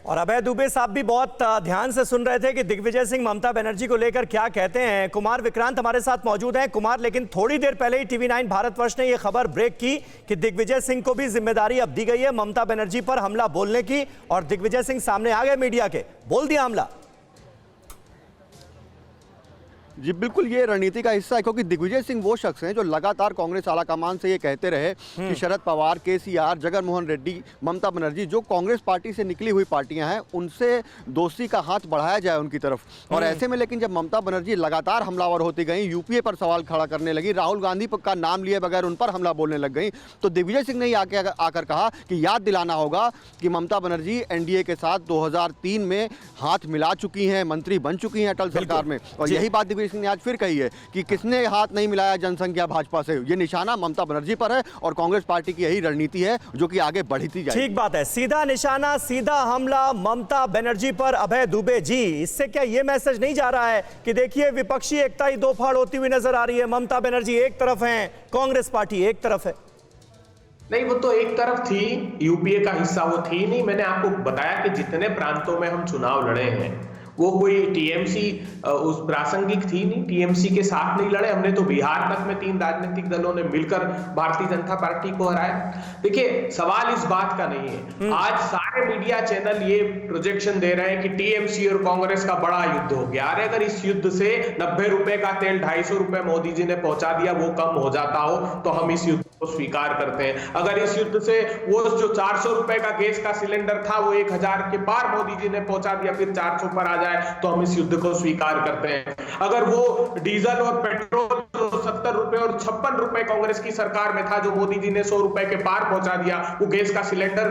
और अभय दुबे साहब भी बहुत ध्यान से सुन रहे थे कि दिग्विजय सिंह ममता बनर्जी को लेकर क्या कहते हैं। कुमार विक्रांत हमारे साथ मौजूद हैं। कुमार, लेकिन थोड़ी देर पहले ही TV9 भारतवर्ष ने यह खबर ब्रेक की कि दिग्विजय सिंह को भी जिम्मेदारी अब दी गई है ममता बनर्जी पर हमला बोलने की, और दिग्विजय सिंह सामने आ गए मीडिया के, बोल दिया हमला। जी बिल्कुल, ये रणनीति का हिस्सा है, क्योंकि दिग्विजय सिंह वो शख्स हैं जो लगातार कांग्रेस आलाकमान से ये कहते रहे कि शरद पवार, KCR, जगन मोहन रेड्डी, ममता बनर्जी जो कांग्रेस पार्टी से निकली हुई पार्टियां हैं उनसे दोस्ती का हाथ बढ़ाया जाए उनकी तरफ। और ऐसे में लेकिन जब ममता बनर्जी लगातार हमलावर होती गई, यूपीए पर सवाल खड़ा करने लगी, राहुल गांधी का नाम लिए बगैर उन पर हमला बोलने लग गई, तो दिग्विजय सिंह ने आकर कहा कि याद दिलाना होगा कि ममता बनर्जी NDA के साथ 2003 में हाथ मिला चुकी हैं, मंत्री बन चुकी हैं अटल सरकार में। और यही बात दिग्विजय सिंह ने आज फिर कही है कि किसने हाथ नहीं मिलाया जनसंख्या भाजपा से, ये निशाना ममता बनर्जी पर है और कांग्रेस पार्टी की यही रणनीति है जो कि आगे बढ़ती जाएगी। ठीक बात है, सीधा निशाना, सीधा हमला ममता बनर्जी पर। अभय दुबे जी, इससे क्या ये मैसेज नहीं जा रहा है कि देखिए विपक्षी एकता ही दो फाड़ होती हुई नजर आ रही है, ममता बनर्जी एक तरफ है, कांग्रेस पार्टी एक तरफ है? नहीं, वो तो एक तरफ थी, यूपीए का हिस्सा वो थी नहीं। मैंने आपको बताया कि जितने प्रांतों में हम चुनाव लड़े हैं वो कोई टीएमसी उस प्रासंगिक थी नहीं, टीएमसी के साथ नहीं लड़े हमने। तो बिहार तक में 3 राजनीतिक दलों ने मिलकर भारतीय जनता पार्टी को हराया। देखिए, सवाल इस बात का नहीं है, आज सारे मीडिया चैनल ये प्रोजेक्शन दे रहे हैं कि टीएमसी और कांग्रेस का बड़ा युद्ध हो गया। अरे अगर इस युद्ध से 90 रुपए का तेल 250 रुपए मोदी जी ने पहुंचा दिया वो कम हो जाता हो तो हम इस युद्ध को स्वीकार करते हैं। अगर इस युद्ध से वो जो 400 रुपए का गैस का सिलेंडर था वो 1000 के पार मोदी जी ने पहुंचा दिया, फिर 400 पर आ जाए तो हम इस युद्ध को स्वीकार करते हैं। अगर वो डीजल और पेट्रोल 70 रुपए और 56 रुपए कांग्रेस की सरकार में था जो मोदी जी ने 100 रुपए के पार पहुंचा दिया, वो गैस का सिलेंडर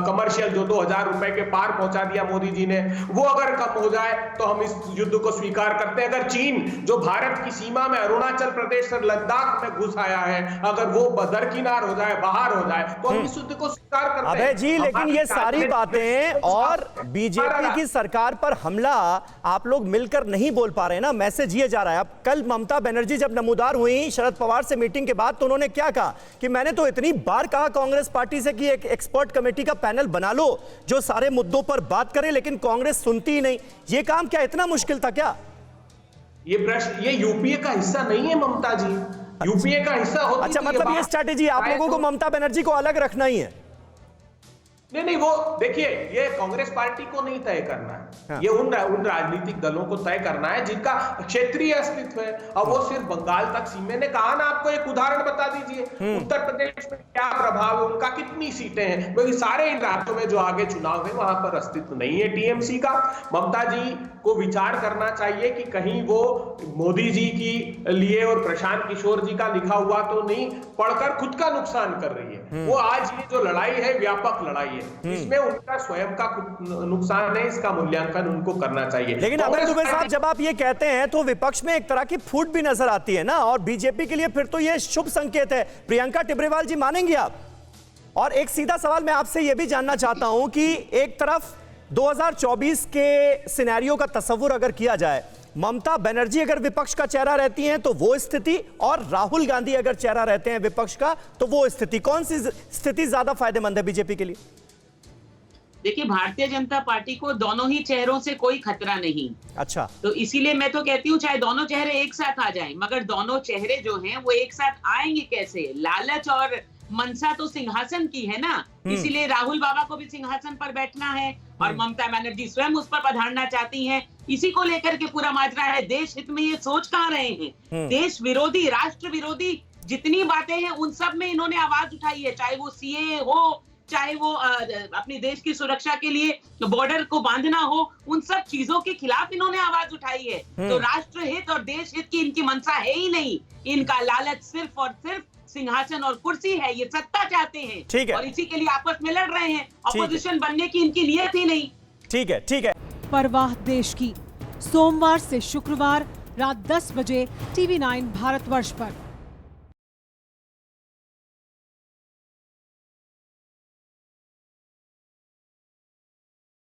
कमर्शियल जो 2000 रुपए के पार पहुंचा दिया मोदी जी ने, वो अगर कम हो जाए तो हम इस युद्ध को स्वीकार करते हैं। अगर चीन जो भारत की सीमा में अरुणाचल प्रदेश और लद्दाख में घुस आया है, अगर वो दरकिनार हो जाए, बाहर हो जाए तो हम इस युद्ध को स्वीकार करते हैं। अबे जी, लेकिन ये सारी बातें और बीजेपी की सरकार पर हमला आप लोग मिलकर नहीं बोल पा रहे हैं ना। मैसेज ये जा रहा है। अब कल ममता बनर्जी जब नमूदार हुई शरद पवार से मीटिंग के बाद तो उन्होंने क्या कहा कि मैंने तो इतनी बार कहा कांग्रेस पार्टी से कि एक एक्सपर्ट कमेटी का पैनल बना लो जो सारे मुद्दों पर बात करे, लेकिन कांग्रेस सुनती ही नहीं। ये काम क्या इतना मुश्किल था क्या? ये प्रश्न, ये यूपीए का हिस्सा नहीं है ममता जी, यूपीए का हिस्सा होती। अच्छा, मतलब ये स्ट्रैटेजी आप लोगों को ममता बनर्जी को अलग रखना ही है? नहीं, वो देखिए, ये कांग्रेस पार्टी को नहीं तय करना है, ये उन राजनीतिक दलों को तय करना है जिनका क्षेत्रीय अस्तित्व है। और वो सिर्फ बंगाल तक सीमित ने कहा ना, आपको एक उदाहरण बता दीजिए, उत्तर प्रदेश में क्या प्रभाव है उनका, कितनी सीटें हैं, क्योंकि सारे इन राज्यों में जो आगे चुनाव है वहां पर अस्तित्व नहीं है टीएमसी का। ममता जी को विचार करना चाहिए कि कहीं वो मोदी जी की लिए और प्रशांत किशोर जी का लिखा हुआ तो नहीं पढ़कर खुद का नुकसान कर रही है। वो आज ये जो लड़ाई है व्यापक लड़ाई है, इसमें उनका स्वयं का नुकसान है, इसका मूल्यांकन उनको करना चाहिए। लेकिन अभय दुबे साहब, जब आप ये कहते हैं तो विपक्ष में एक तरह की फूट भी नजर आती है ना, और बीजेपी के लिए फिर तो ये शुभ संकेत है। प्रियंका टिब्रेवाल जी, मानेंगे आप? और एक सीधा सवाल मैं आपसे ये भी जानना चाहता हूं कि एक तरफ 2024 के सिनेरियो का तस्वुर अगर किया जाए, ममता बनर्जी अगर विपक्ष का चेहरा रहती हैं तो वो स्थिति, और राहुल गांधी अगर चेहरा रहते हैं विपक्ष का तो वो स्थिति, कौन सी स्थिति ज्यादा फायदेमंद है बीजेपी के लिए? देखिए, भारतीय जनता पार्टी को दोनों ही चेहरों से कोई खतरा नहीं। अच्छा, तो इसीलिए मैं तो कहती हूँ चाहे दोनों चेहरे एक साथ आ जाएं, मगर दोनों चेहरे जो हैं वो एक साथ आएंगे कैसे? लालच और मनसा तो सिंहासन की है ना, इसीलिए राहुल बाबा को भी सिंहासन पर बैठना है और ममता बनर्जी स्वयं उस पर पधारना चाहती हैं। इसी को लेकर के पूरा माजरा है। देश हित में ये सोच कहाँ रहे हैं? देश विरोधी, राष्ट्र विरोधी जितनी बातें हैं उन सब में इन्होंने आवाज उठाई है, चाहे वो सीएए हो, चाहे वो अपनी देश की सुरक्षा के लिए बॉर्डर को बांधना हो, उन सब चीजों के खिलाफ इन्होंने आवाज उठाई है। तो राष्ट्र हित और देश हित की इनकी मंशा है ही नहीं। इनका लालच सिर्फ और सिर्फ सिंहासन और कुर्सी है, ये सत्ता चाहते हैं। ठीक है, और इसी के लिए आपस में लड़ रहे हैं। अपोजिशन बनने की इनकी नियत ही नहीं। ठीक है, ठीक है। परवाह देश की, सोमवार से शुक्रवार रात 10 बजे TV9 भारतवर्ष पर।